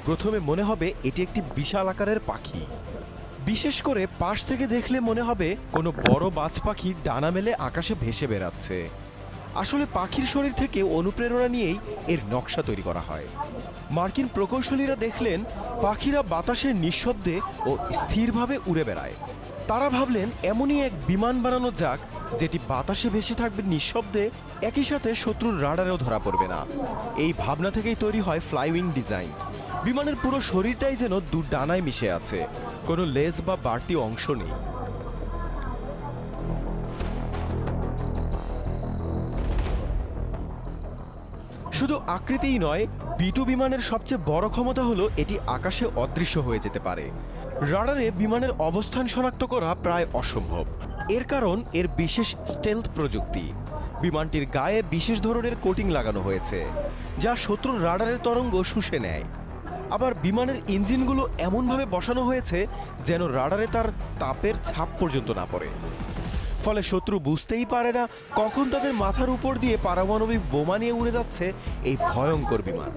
প্রথমে মনে হবে এটি একটি বিশাল আকারের পাখি। বিশেষ করে পাশ থেকে দেখলে মনে হবে কোনো বড় বাজ পাখি ডানা মেলে আকাশে ভেসে বেড়াচ্ছে। আসলে পাখির শরীর থেকে অনুপ্রেরণা নিয়েই এর নকশা তৈরি করা হয়। মার্কিন প্রকৌশলীরা দেখলেন পাখিরা বাতাসে নিঃশব্দে ও স্থিরভাবে উড়ে বেড়ায়। তারা ভাবলেন এমনই এক বিমান বানানো যাক যেটি বাতাসে ভেসে থাকবে নিঃশব্দে, একই সাথে শত্রুর রাডারেও ধরা পড়বে না। এই ভাবনা থেকেই তৈরি হয় ফ্লাইউইং ডিজাইন। বিমানের পুরো শরীরটাই যেন দু ডানায় মিশে আছে, কোনো লেজ বা বাড়তি অংশ নেই। শুধু আকৃতিই নয়, B-2 বিমানের সবচেয়ে বড় ক্ষমতা হলো এটি আকাশে অদৃশ্য হয়ে যেতে পারে। রাডারে বিমানের অবস্থান শনাক্ত করা প্রায় অসম্ভব। এর কারণ এর বিশেষ স্টেলথ প্রযুক্তি। বিমানটির গায়ে বিশেষ ধরনের কোটিং লাগানো হয়েছে, যা শত্রুর রাডারের তরঙ্গ শুষে নেয়। আবার বিমানের ইঞ্জিনগুলো এমনভাবে বসানো হয়েছে যেন রাডারে তার তাপের ছাপ পর্যন্ত না পড়ে। ফলে শত্রু বুঝতেই পারে না কখন তাদের মাথার উপর দিয়ে পারমাণবিক বোমা নিয়ে উড়ে যাচ্ছে এই ভয়ঙ্কর বিমান।